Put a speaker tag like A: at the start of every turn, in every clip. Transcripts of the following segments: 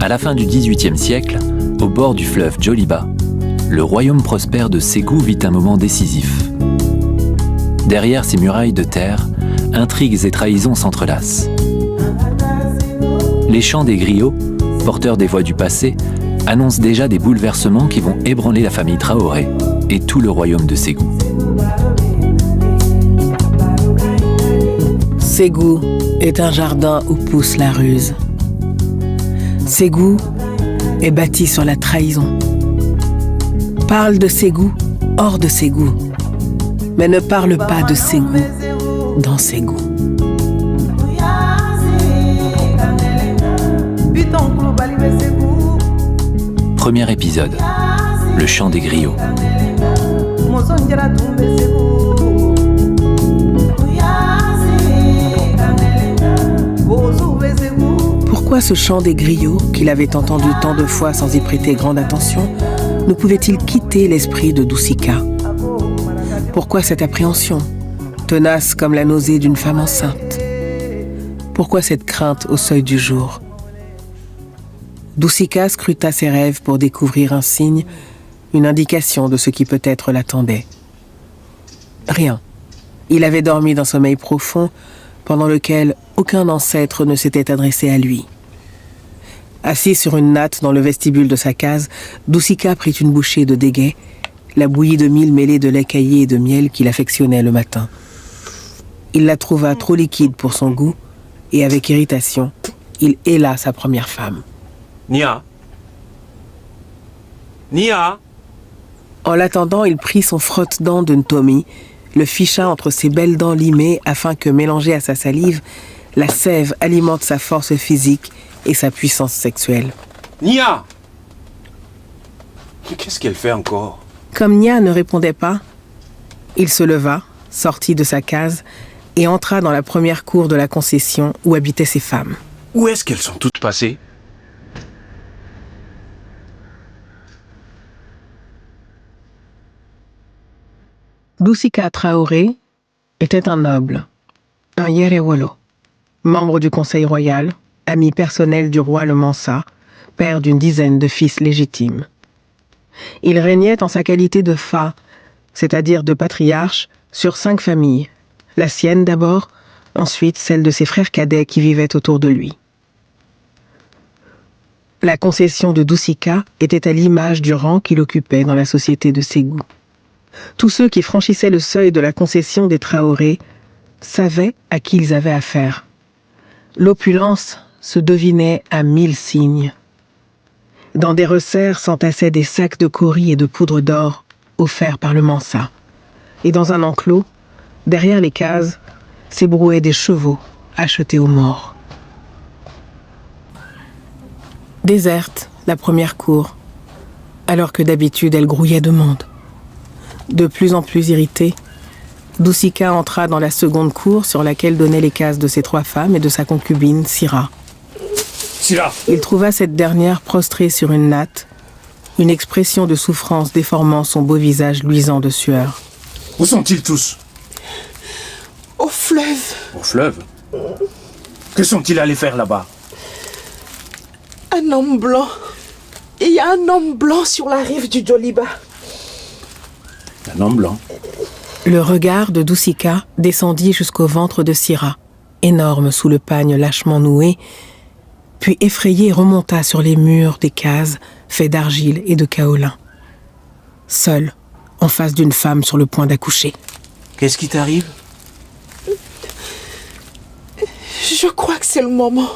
A: À la fin du XVIIIe siècle, au bord du fleuve Djoliba, le royaume prospère de Ségou vit un moment décisif. Derrière ces murailles de terre, intrigues et trahisons s'entrelacent. Les chants des griots, porteurs des voix du passé, annoncent déjà des bouleversements qui vont ébranler la famille Traoré et tout le royaume de Ségou.
B: Ségou est un jardin où pousse la ruse. Ségou est bâti sur la trahison. Parle de Ségou hors de Ségou, mais ne parle pas de Ségou dans Ségou.
A: Premier épisode, le chant des griots.
B: Pourquoi ce chant des griots, qu'il avait entendu tant de fois sans y prêter grande attention, ne pouvait-il quitter l'esprit de Doucika? Pourquoi cette appréhension, tenace comme la nausée d'une femme enceinte? Pourquoi cette crainte au seuil du jour? Doucika scruta ses rêves pour découvrir un signe, une indication de ce qui peut-être l'attendait. Rien. Il avait dormi d'un sommeil profond, pendant lequel aucun ancêtre ne s'était adressé à lui. Assis sur une natte dans le vestibule de sa case, Doucika prit une bouchée de déguet, la bouillie de mil mêlée de lait caillé et de miel qu'il affectionnait le matin. Il la trouva trop liquide pour son goût, et avec irritation, il héla sa première femme.
C: Nia. Nia.
B: En l'attendant, il prit son frotte-dents de Ntomi, le ficha entre ses belles dents limées afin que, mélangée à sa salive, la sève alimente sa force physique et sa puissance sexuelle.
C: Nia. Qu'est-ce qu'elle fait encore?
B: Comme Nia ne répondait pas, il se leva, sortit de sa case et entra dans la première cour de la concession où habitaient ses femmes.
C: Où est-ce qu'elles sont toutes passées?
B: Doucika Traoré était un noble, un Yerewolo, membre du conseil royal, ami personnel du roi le Mansa, père d'une dizaine de fils légitimes. Il régnait en sa qualité de Fa, c'est-à-dire de patriarche, sur 5 familles, la sienne d'abord, ensuite celle de ses frères cadets qui vivaient autour de lui. La concession de Doucika était à l'image du rang qu'il occupait dans la société de Ségou. Tous ceux qui franchissaient le seuil de la concession des Traoré savaient à qui ils avaient affaire. L'opulence se devinait à 1000 signes. Dans des resserres s'entassaient des sacs de kauris et de poudre d'or offerts par le Mansa. Et dans un enclos, derrière les cases, s'ébrouaient des chevaux achetés aux morts. Déserte, la première cour, alors que d'habitude elle grouillait de monde. De plus en plus irritée, Doucika entra dans la seconde cour sur laquelle donnaient les cases de ses 3 femmes et de sa concubine, Sira.
C: Sira.
B: Il trouva cette dernière prostrée sur une natte, une expression de souffrance déformant son beau visage luisant de sueur.
C: Où sont-ils tous?
D: Au fleuve.
C: Au fleuve? Que sont-ils allés faire là-bas?
D: Un homme blanc. Il y a un homme blanc sur la rive du Djoliba.
C: Un homme blanc.
B: Le regard de Doucika descendit jusqu'au ventre de Sira, énorme sous le pagne lâchement noué, puis effrayé remonta sur les murs des cases faits d'argile et de kaolin. Seul, en face d'une femme sur le point d'accoucher.
C: Qu'est-ce qui t'arrive?
D: Je crois que c'est le moment.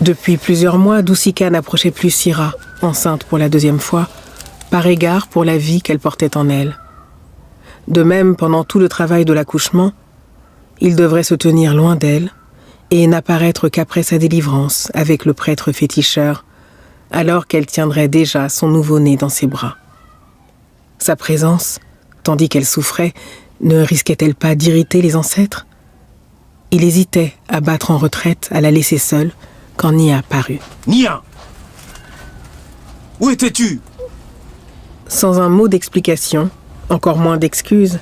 B: Depuis plusieurs mois, Doucika n'approchait plus Sira, enceinte pour la 2e fois, par égard pour la vie qu'elle portait en elle. De même, pendant tout le travail de l'accouchement, il devrait se tenir loin d'elle et n'apparaître qu'après sa délivrance avec le prêtre féticheur, alors qu'elle tiendrait déjà son nouveau-né dans ses bras. Sa présence, tandis qu'elle souffrait, ne risquait-elle pas d'irriter les ancêtres? Il hésitait à battre en retraite, à la laisser seule, quand Nia parut.
C: Nia! Où étais-tu?
B: Sans un mot d'explication, encore moins d'excuses,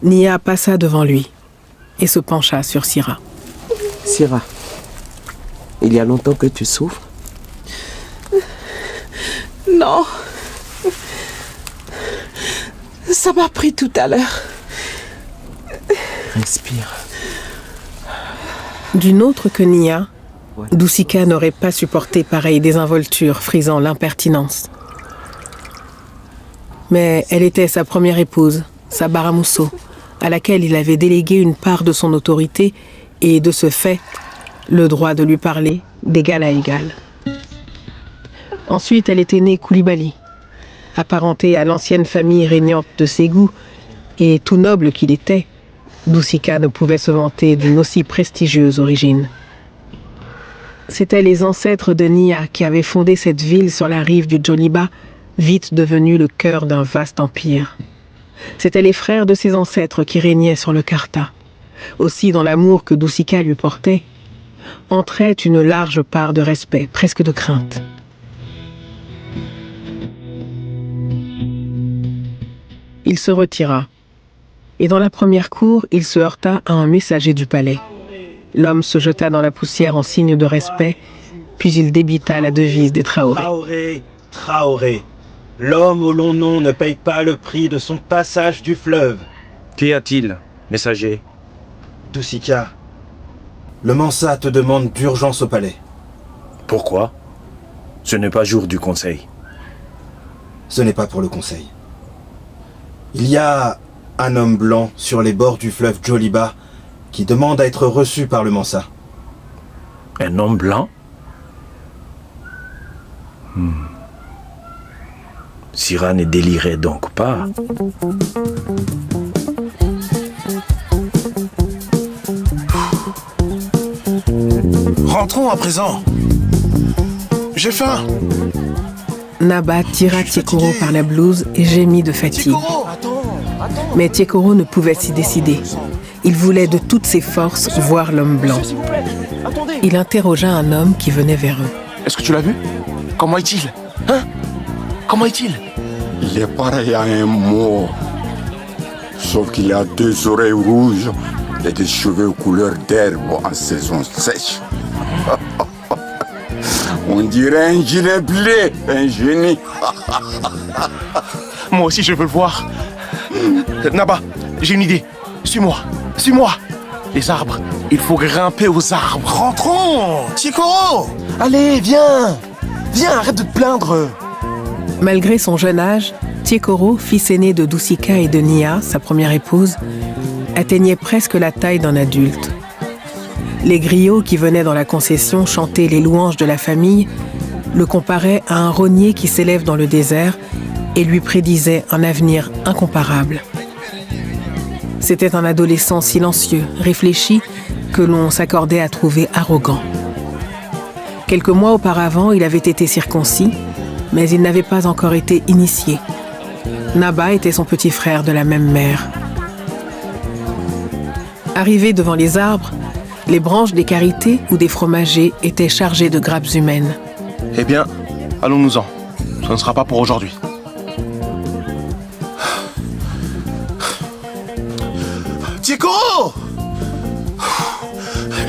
B: Nia passa devant lui et se pencha sur Sira.
D: Sira, il y a longtemps que tu souffres? Non. Ça m'a pris tout à l'heure.
C: Respire.
B: D'une autre que Nia, Doucika n'aurait pas supporté pareille désinvolture frisant l'impertinence. Mais elle était sa première épouse, sa Baramuso, à laquelle il avait délégué une part de son autorité et, de ce fait, le droit de lui parler d'égal à égal. Ensuite, elle était née Koulibaly, apparentée à l'ancienne famille régnante de Ségou, et tout noble qu'il était, Doucika ne pouvait se vanter d'une aussi prestigieuse origine. C'étaient les ancêtres de Nia qui avaient fondé cette ville sur la rive du Djoliba, vite devenue le cœur d'un vaste empire. C'étaient les frères de ses ancêtres qui régnaient sur le Karta. Aussi, dans l'amour que Doucika lui portait, entrait une large part de respect, presque de crainte. Il se retira. Et dans la première cour, il se heurta à un messager du palais. L'homme se jeta dans la poussière en signe de respect, puis il débita la devise des Traoré.
E: Traoré, Traoré. L'homme au long nom ne paye pas le prix de son passage du fleuve.
C: Qu'y a-t-il, messager?
E: Doucika, le Mansa te demande d'urgence au palais.
C: Pourquoi? Ce n'est pas jour du conseil.
E: Ce n'est pas pour le conseil. Il y a un homme blanc sur les bords du fleuve Djoliba qui demande à être reçu par le Mansa.
C: Un homme blanc? Sira ne délirait donc pas.
F: Rentrons à présent. J'ai faim.
B: Naba tira Tiekoro par la blouse et gémit de fatigue.
F: Attends.
B: Mais Tiekoro ne pouvait s'y décider. Il voulait de toutes ses forces voir l'homme blanc. Il interrogea un homme qui venait vers eux.
F: Est-ce que tu l'as vu? Comment est-il? Hein? Comment est-il?
G: Il est pareil à un mort. Sauf qu'il a 2 oreilles rouges et des cheveux couleur d'herbe en saison sèche. On dirait un gilet blé, un génie.
F: Moi aussi je veux le voir. Naba, j'ai une idée. Suis-moi. Suis-moi. Les arbres, il faut grimper aux arbres. Rentrons, Tiekoro. Allez, viens. Viens, arrête de te plaindre.
B: Malgré son jeune âge, Tiekoro, fils aîné de Doucika et de Nia, sa première épouse, atteignait presque la taille d'un adulte. Les griots qui venaient dans la concession chanter les louanges de la famille le comparaient à un rognier qui s'élève dans le désert et lui prédisaient un avenir incomparable. C'était un adolescent silencieux, réfléchi, que l'on s'accordait à trouver arrogant. Quelques mois auparavant, il avait été circoncis, mais il n'avait pas encore été initié. Naba était son petit frère de la même mère. Arrivés devant les arbres, les branches des carités ou des fromagers étaient chargées de grappes humaines.
F: Eh bien, allons-nous-en. Ce ne sera pas pour aujourd'hui. Tiekoro!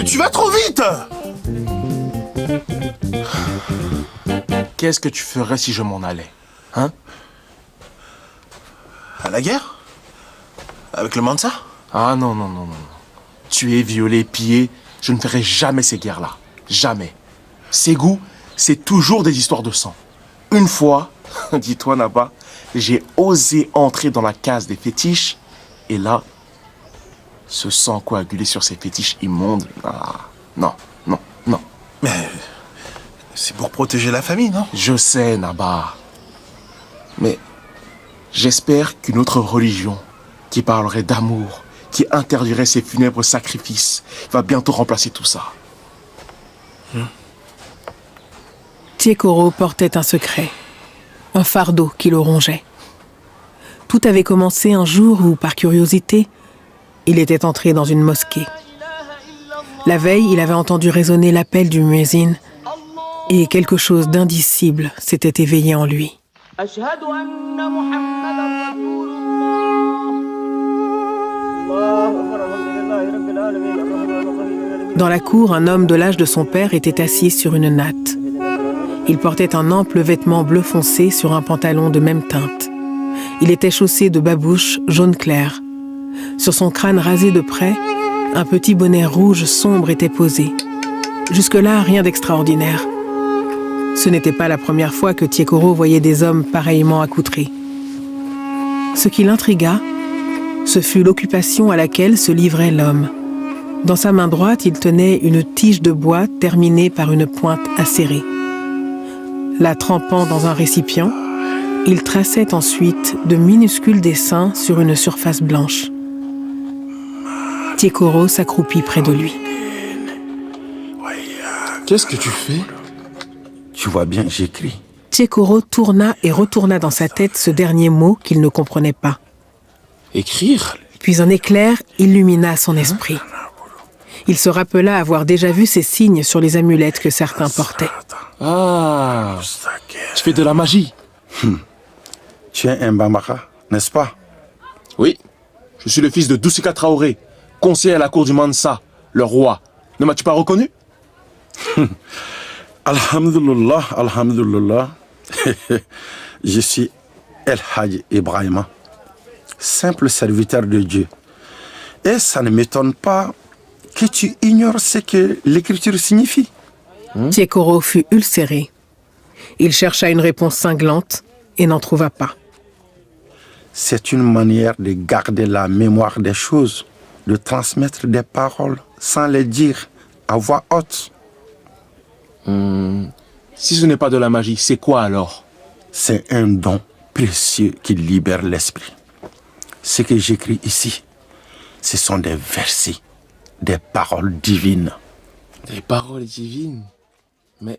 F: Tu vas trop vite! Qu'est-ce que tu ferais si je m'en allais? Hein? À la guerre? Avec le Mansa? Ah non. Tu es violé, pillé. Je ne ferai jamais ces guerres-là. Jamais. Ségou, c'est toujours des histoires de sang. Une fois, dis-toi Naba, j'ai osé entrer dans la case des fétiches et là, ce sang coagulé sur ces fétiches immondes. Ah, non.
H: Mais c'est pour protéger la famille, non?
F: Je sais, Naba. Mais j'espère qu'une autre religion qui parlerait d'amour, qui interdirait ces funèbres sacrifices, va bientôt remplacer tout ça.
B: Tiekoro portait un secret, un fardeau qui le rongeait. Tout avait commencé un jour où, par curiosité, il était entré dans une mosquée. La veille, il avait entendu résonner l'appel du muezzin et quelque chose d'indicible s'était éveillé en lui. Dans la cour, un homme de l'âge de son père était assis sur une natte. Il portait un ample vêtement bleu foncé sur un pantalon de même teinte. Il était chaussé de babouches jaune clair. Sur son crâne rasé de près, un petit bonnet rouge sombre était posé. Jusque-là, rien d'extraordinaire. Ce n'était pas la première fois que Tiekoro voyait des hommes pareillement accoutrés. Ce qui l'intrigua, ce fut l'occupation à laquelle se livrait l'homme. Dans sa main droite, il tenait une tige de bois terminée par une pointe acérée. La trempant dans un récipient, il traçait ensuite de minuscules dessins sur une surface blanche. Tiekoro s'accroupit près de lui.
F: Qu'est-ce que tu fais?
G: Tu vois bien, j'écris.
B: Tiekoro tourna et retourna dans sa tête ce dernier mot qu'il ne comprenait pas.
F: Écrire?
B: Puis un éclair illumina son esprit. Il se rappela avoir déjà vu ces signes sur les amulettes que certains portaient.
F: Ah, tu fais de la magie?
G: Tu es un Bambara, n'est-ce pas?
F: Oui, je suis le fils de Doussika Traoré, conseiller à la cour du Mansa, le roi. Ne m'as-tu pas reconnu?
G: Alhamdulillah, alhamdulillah. Je suis El Hadj Ibrahima, simple serviteur de Dieu. Et ça ne m'étonne pas que tu ignores ce que l'écriture signifie.
B: Tiekoro fut ulcéré. Il chercha une réponse cinglante et n'en trouva pas.
G: C'est une manière de garder la mémoire des choses, de transmettre des paroles sans les dire à voix haute.
F: Si ce n'est pas de la magie, c'est quoi alors?
G: C'est un don précieux qui libère l'esprit. Ce que j'écris ici, ce sont des versets, des paroles divines.
F: Des paroles divines? Mais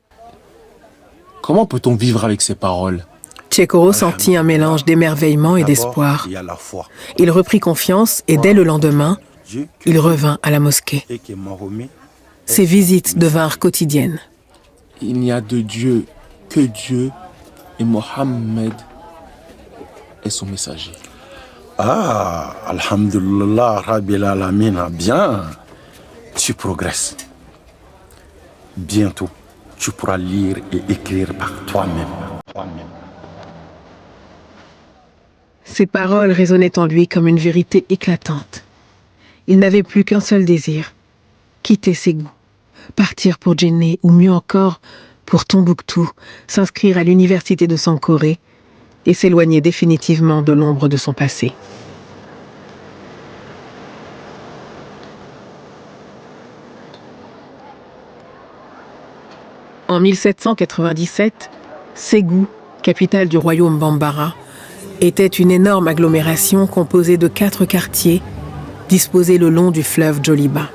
F: comment peut-on vivre avec ces paroles?
B: Tiekoro sentit un mélange d'émerveillement et d'espoir.
G: Il y a la foi.
B: Il reprit confiance et dès le lendemain,
G: Dieu
B: il revint à la mosquée.
G: et que Mahomet
B: Ses visites devinrent quotidiennes.
F: Il n'y a de Dieu que Dieu et Mohammed est son messager.
G: Ah, alhamdulillah, Rabbil Alamin, bien. Tu progresses. Bientôt, tu pourras lire et écrire par toi-même.
B: Ces paroles résonnaient en lui comme une vérité éclatante. Il n'avait plus qu'un seul désir, quitter Ségou, partir pour Djenné ou mieux encore pour Tombouctou, s'inscrire à l'université de Sankoré et s'éloigner définitivement de l'ombre de son passé. En 1797, Ségou, capitale du royaume Bambara, était une énorme agglomération composée de 4 quartiers disposés le long du fleuve Djoliba.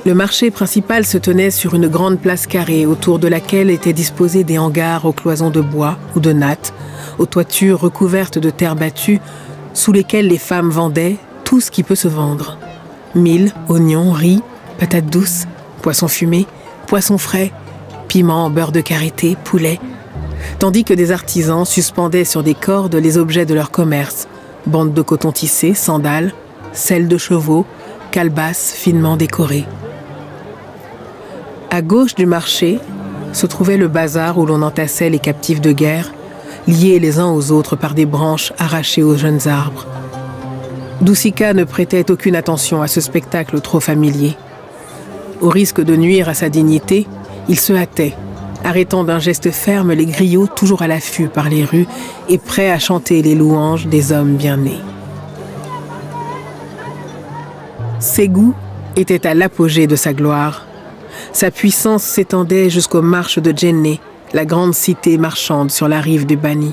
B: Le marché principal se tenait sur une grande place carrée autour de laquelle étaient disposés des hangars aux cloisons de bois ou de natte, aux toitures recouvertes de terre battue, sous lesquelles les femmes vendaient tout ce qui peut se vendre. Mil, oignons, riz, patates douces, poissons fumés, poissons frais, piments, beurre de karité, poulet, tandis que des artisans suspendaient sur des cordes les objets de leur commerce, bandes de coton tissé, sandales, selles de chevaux, calebasses finement décorées. À gauche du marché se trouvait le bazar où l'on entassait les captifs de guerre, liés les uns aux autres par des branches arrachées aux jeunes arbres. Doussika ne prêtait aucune attention à ce spectacle trop familier. Au risque de nuire à sa dignité, il se hâtait, arrêtant d'un geste ferme les griots toujours à l'affût par les rues et prêts à chanter les louanges des hommes bien nés. Ségou était à l'apogée de sa gloire. Sa puissance s'étendait jusqu'aux marches de Djenné, la grande cité marchande sur la rive du Bani.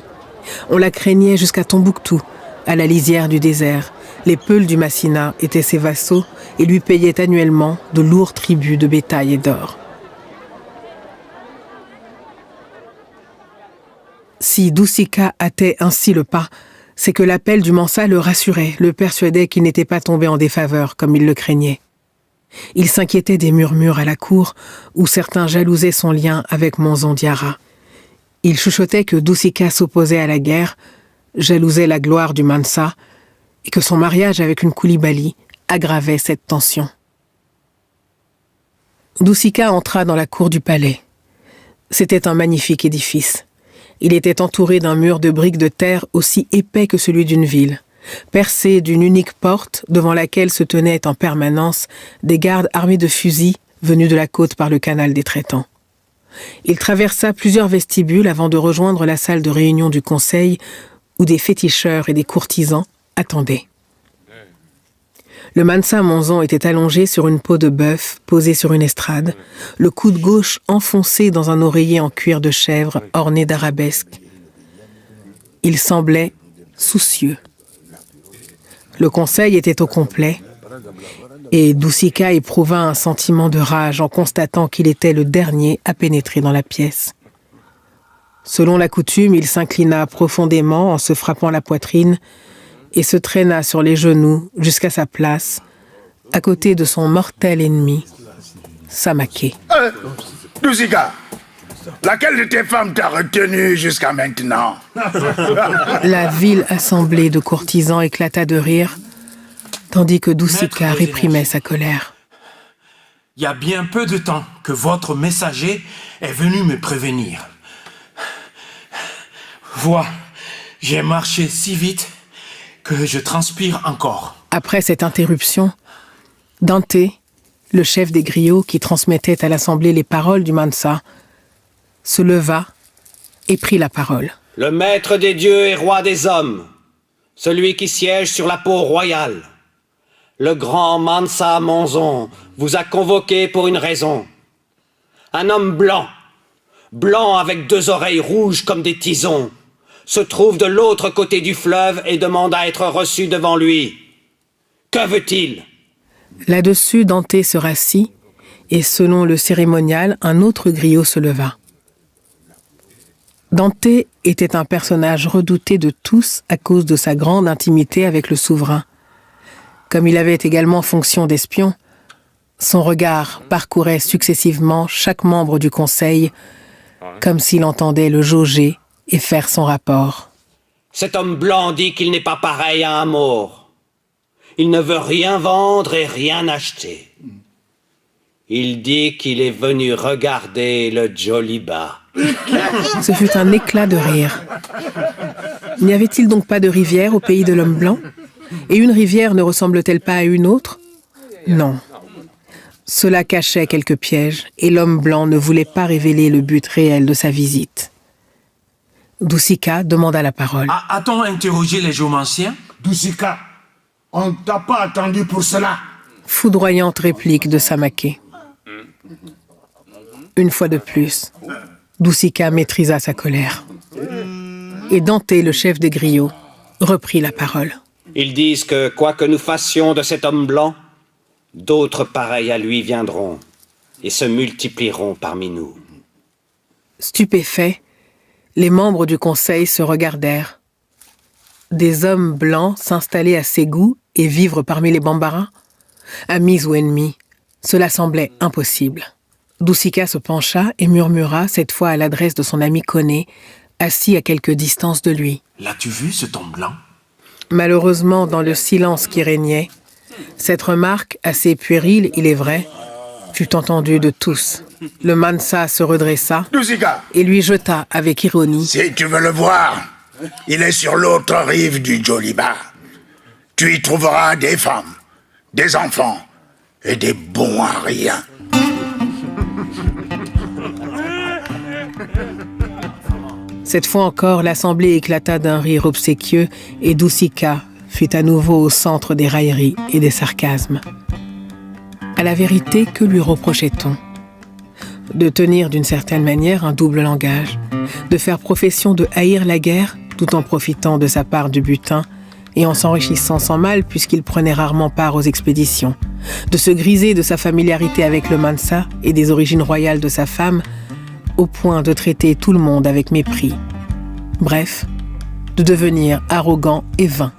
B: On la craignait jusqu'à Tombouctou, à la lisière du désert. Les Peuls du Massina étaient ses vassaux et lui payaient annuellement de lourds tributs de bétail et d'or. Si Doussika hâtait ainsi le pas, c'est que l'appel du Mansa le rassurait, le persuadait qu'il n'était pas tombé en défaveur comme il le craignait. Il s'inquiétait des murmures à la cour où certains jalousaient son lien avec Monzon Diarra. Il chuchotait que Doussika s'opposait à la guerre, jalousait la gloire du Mansa et que son mariage avec une Koulibaly aggravait cette tension. Doussika entra dans la cour du palais. C'était un magnifique édifice. Il était entouré d'un mur de briques de terre aussi épais que celui d'une ville, percé d'une unique porte devant laquelle se tenaient en permanence des gardes armés de fusils venus de la côte par le canal des Traitants. Il traversa plusieurs vestibules avant de rejoindre la salle de réunion du conseil où des féticheurs et des courtisans attendaient. Le Mansa Monzon était allongé sur une peau de bœuf posée sur une estrade, le coude gauche enfoncé dans un oreiller en cuir de chèvre orné d'arabesques. Il semblait soucieux. Le conseil était au complet et Doucika éprouva un sentiment de rage en constatant qu'il était le dernier à pénétrer dans la pièce. Selon la coutume, il s'inclina profondément en se frappant la poitrine et se traîna sur les genoux jusqu'à sa place, à côté de son mortel ennemi, Samake.
C: Doucika, laquelle de tes femmes t'a retenu jusqu'à maintenant?
B: La vile assemblée de courtisans éclata de rire, tandis que Doucika réprimait sa colère.
C: Il y a bien peu de temps que votre messager est venu me prévenir. Vois, j'ai marché si vite que je transpire encore.
B: Après cette interruption, Dante, le chef des griots qui transmettait à l'assemblée les paroles du Mansa, se leva et prit la parole.
I: Le maître des dieux et roi des hommes, celui qui siège sur la peau royale, le grand Mansa Monzon vous a convoqué pour une raison. Un homme blanc, blanc avec 2 oreilles rouges comme des tisons, se trouve de l'autre côté du fleuve et demande à être reçu devant lui. Que veut-il?
B: Là-dessus, Dante se rassit, et selon le cérémonial, un autre griot se leva. Dante était un personnage redouté de tous à cause de sa grande intimité avec le souverain. Comme il avait également fonction d'espion, son regard parcourait successivement chaque membre du conseil, comme s'il entendait le jauger et faire son rapport.
I: Cet homme blanc dit qu'il n'est pas pareil à un Maure. Il ne veut rien vendre et rien acheter. Il dit qu'il est venu regarder le Djoliba.
B: Ce fut un éclat de rire. N'y avait-il donc pas de rivière au pays de l'homme blanc? Et une rivière ne ressemble-t-elle pas à une autre? Non. Cela cachait quelques pièges, et l'homme blanc ne voulait pas révéler le but réel de sa visite. Doucika demanda la parole.
C: A-t-on interrogé les géomanciens?
J: Doucika, on ne t'a pas attendu pour cela.
B: Foudroyante réplique de Samake. Une fois de plus, Doucika maîtrisa sa colère. Et Dante, le chef des griots, reprit la parole.
I: Ils disent que quoi que nous fassions de cet homme blanc, d'autres pareils à lui viendront et se multiplieront parmi nous.
B: Stupéfaits, les membres du conseil se regardèrent. Des hommes blancs s'installer à Ségou et vivre parmi les Bambara? Amis ou ennemis, cela semblait impossible. Doucika se pencha et murmura, cette fois à l'adresse de son ami Koné, assis à quelque distance de lui.
C: L'as-tu vu, cet homme blanc?
B: Malheureusement, dans le silence qui régnait, cette remarque, assez puérile, il est vrai, fut entendue de tous. Le Mansa se redressa
J: Doucika,
B: et lui jeta avec ironie.
J: si tu veux le voir, il est sur l'autre rive du Djoliba. Tu y trouveras des femmes, des enfants et des bons à rien.
B: Cette fois encore, l'assemblée éclata d'un rire obséquieux et Doucika fut à nouveau au centre des railleries et des sarcasmes. À la vérité, que lui reprochait-on? De tenir d'une certaine manière un double langage, de faire profession de haïr la guerre tout en profitant de sa part du butin et en s'enrichissant sans mal puisqu'il prenait rarement part aux expéditions, de se griser de sa familiarité avec le Mansa et des origines royales de sa femme, au point de traiter tout le monde avec mépris. Bref, de devenir arrogant et vain.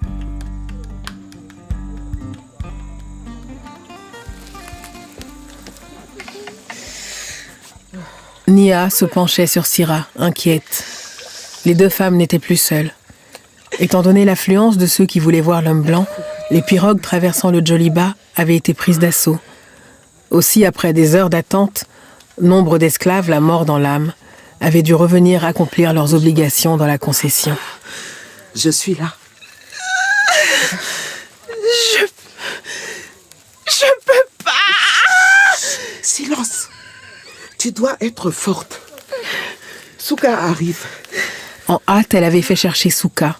B: Nia se penchait sur Syrah, inquiète. Les 2 femmes n'étaient plus seules. Étant donné l'affluence de ceux qui voulaient voir l'homme blanc, les pirogues traversant le Djoliba avaient été prises d'assaut. Aussi, après des heures d'attente, nombre d'esclaves, la mort dans l'âme, avaient dû revenir accomplir leurs obligations dans la concession.
D: Je suis là. Je peux pas. Silence. Tu dois être forte. Souka arrive.
B: En hâte, elle avait fait chercher Souka,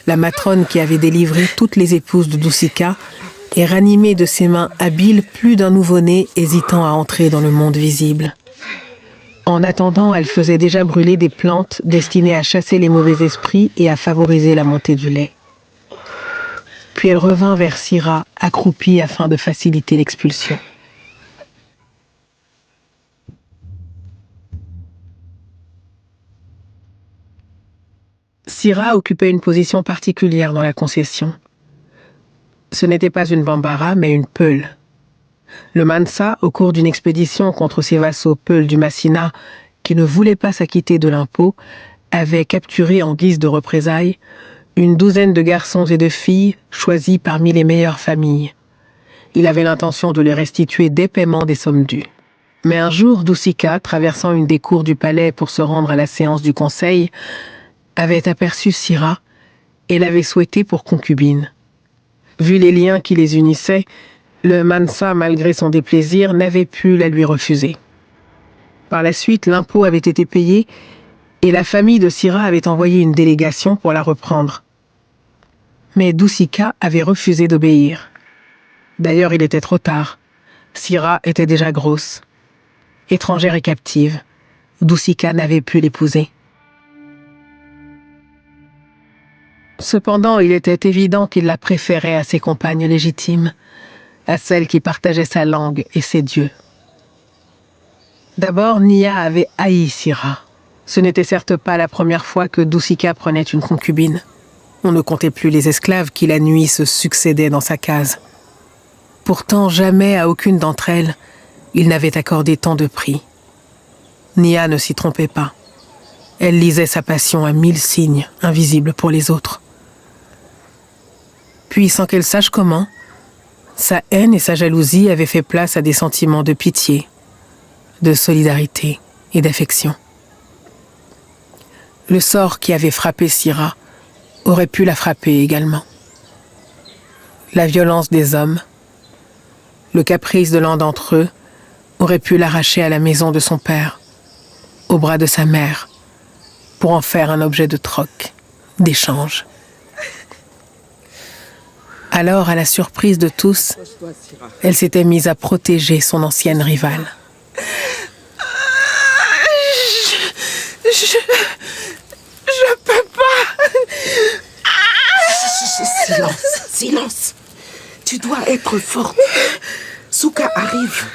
B: la matrone qui avait délivré toutes les épouses de Doucika et ranimé de ses mains habiles plus d'un nouveau-né hésitant à entrer dans le monde visible. En attendant, elle faisait déjà brûler des plantes destinées à chasser les mauvais esprits et à favoriser la montée du lait. Puis elle revint vers Sira, accroupie afin de faciliter l'expulsion. Sira occupait une position particulière dans la concession. Ce n'était pas une Bambara, mais une Peul. Le Mansa, au cours d'une expédition contre ses vassaux Peuls du Massina, qui ne voulaient pas s'acquitter de l'impôt, avait capturé en guise de représailles une douzaine de garçons et de filles choisis parmi les meilleures familles. Il avait l'intention de les restituer dès paiement des sommes dues. Mais un jour, Doucika, traversant une des cours du palais pour se rendre à la séance du conseil, avait aperçu Sira et l'avait souhaitée pour concubine. Vu les liens qui les unissaient, le Mansa, malgré son déplaisir, n'avait pu la lui refuser. Par la suite, l'impôt avait été payé et la famille de Sira avait envoyé une délégation pour la reprendre. Mais Doucika avait refusé d'obéir. D'ailleurs, il était trop tard. Sira était déjà grosse. Étrangère et captive, Doucika n'avait pu l'épouser. Cependant, il était évident qu'il la préférait à ses compagnes légitimes, à celles qui partageaient sa langue et ses dieux. D'abord, Nia avait haï Sira. Ce n'était certes pas la première fois que Doucika prenait une concubine. On ne comptait plus les esclaves qui la nuit se succédaient dans sa case. Pourtant, jamais à aucune d'entre elles, il n'avait accordé tant de prix. Nia ne s'y trompait pas. Elle lisait sa passion à 1000 signes, invisibles pour les autres. Puis, sans qu'elle sache comment, sa haine et sa jalousie avaient fait place à des sentiments de pitié, de solidarité et d'affection. Le sort qui avait frappé Sira aurait pu la frapper également. La violence des hommes, le caprice de l'un d'entre eux aurait pu l'arracher à la maison de son père, au bras de sa mère, pour en faire un objet de troc, d'échange. Alors, à la surprise de tous, elle s'était mise à protéger son ancienne rivale.
D: Je peux pas. Silence, silence. Tu dois être forte. Souka arrive.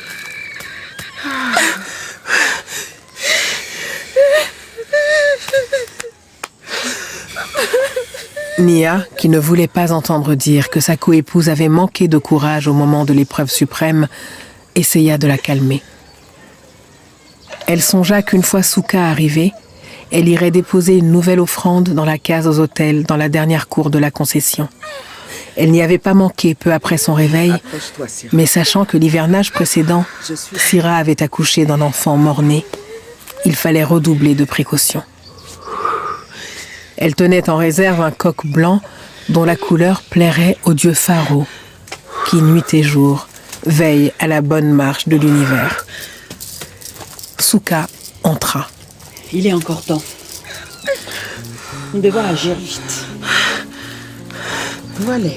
B: Nia, qui ne voulait pas entendre dire que sa coépouse avait manqué de courage au moment de l'épreuve suprême, essaya de la calmer. Elle songea qu'une fois Souka arrivée, elle irait déposer une nouvelle offrande dans la case aux autels, dans la dernière cour de la concession. Elle n'y avait pas manqué peu après son réveil, mais sachant que l'hivernage précédent, Sira avait accouché d'un enfant mort-né, il fallait redoubler de précautions. Elle tenait en réserve un coq blanc dont la couleur plairait au dieu Pharaon, qui, nuit et jour, veille à la bonne marche de l'univers. Souka entra.
K: Il est encore temps. Nous devons agir vite.
D: Voilà.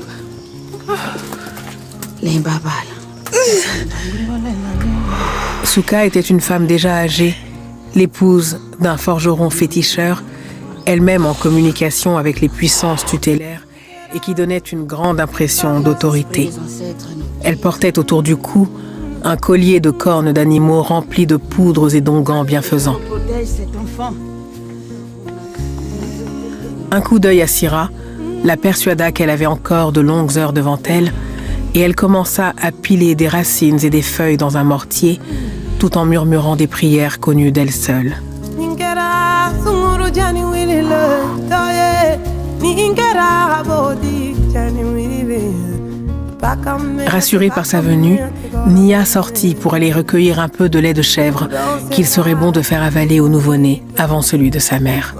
B: Souka était une femme déjà âgée, l'épouse d'un forgeron féticheur, elle-même en communication avec les puissances tutélaires et qui donnait une grande impression d'autorité. Elle portait autour du cou un collier de cornes d'animaux rempli de poudres et d'onguents bienfaisants. Un coup d'œil à Sira la persuada qu'elle avait encore de longues heures devant elle et elle commença à piler des racines et des feuilles dans un mortier tout en murmurant des prières connues d'elle seule. Rassurée par sa venue, Nia sortit pour aller recueillir un peu de lait de chèvre qu'il serait bon de faire avaler au nouveau-né avant celui de sa mère.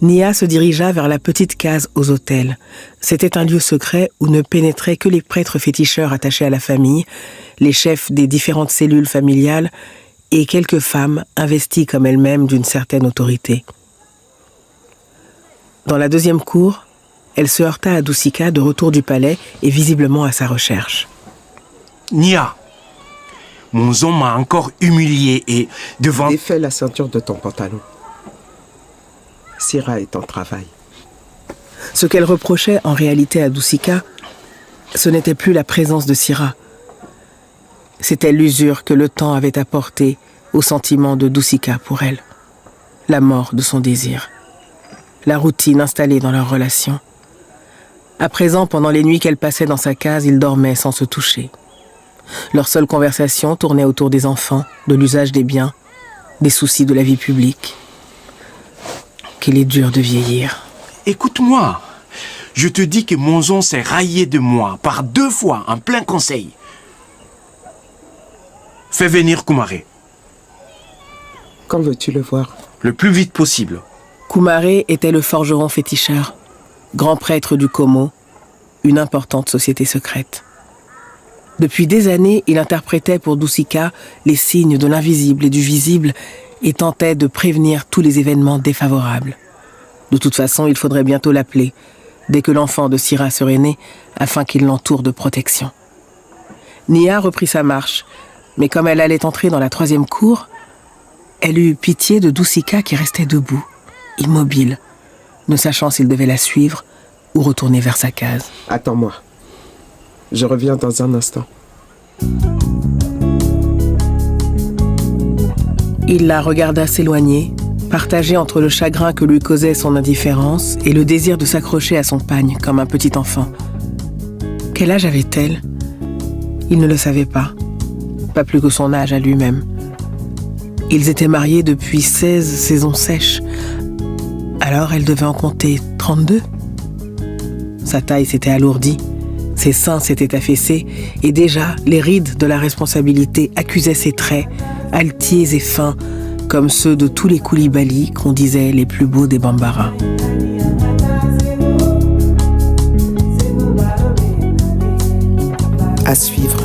B: Nia se dirigea vers la petite case aux autels. C'était un lieu secret où ne pénétraient que les prêtres féticheurs attachés à la famille, les chefs des différentes cellules familiales et quelques femmes investies comme elles-mêmes d'une certaine autorité. Dans la deuxième cour, elle se heurta à Doucika de retour du palais et visiblement à sa recherche.
C: Nia, Monzon m'a encore humilié et devant...
D: Défais la ceinture de ton pantalon. Syrah est en travail.
B: Ce qu'elle reprochait en réalité à Doucika, ce n'était plus la présence de Syrah. C'était l'usure que le temps avait apportée au sentiment de Doucika pour elle. La mort de son désir. La routine installée dans leur relation. À présent, pendant les nuits qu'elle passait dans sa case, ils dormaient sans se toucher. Leur seule conversation tournait autour des enfants, de l'usage des biens, des soucis de la vie publique. Qu'il est dur de vieillir.
C: Écoute-moi, je te dis que Monzon s'est raillé de moi par 2 fois en plein conseil. Fais venir Koumaré.
D: Quand veux-tu le voir?
C: Le plus vite possible.
B: Koumaré était le forgeron féticheur, grand prêtre du Komo, une importante société secrète. Depuis des années, il interprétait pour Doucika les signes de l'invisible et du visible et tentait de prévenir tous les événements défavorables. De toute façon, il faudrait bientôt l'appeler, dès que l'enfant de Syrah serait né, afin qu'il l'entoure de protection. Nia reprit sa marche, mais comme elle allait entrer dans la 3e cour, elle eut pitié de Doucika qui restait debout, immobile, ne sachant s'il devait la suivre ou retourner vers sa case.
D: Attends-moi. Je reviens dans un instant.
B: Il la regarda s'éloigner, partagé entre le chagrin que lui causait son indifférence et le désir de s'accrocher à son pagne comme un petit enfant. Quel âge avait-elle? Il ne le savait pas plus que son âge à lui-même. Ils étaient mariés depuis 16 saisons sèches. Alors elle devait en compter 32. Sa taille s'était alourdie, ses seins s'étaient affaissés et déjà les rides de la responsabilité accusaient ses traits, altiers et fins, comme ceux de tous les Koulibaly qu'on disait les plus beaux des Bambara.
D: À suivre.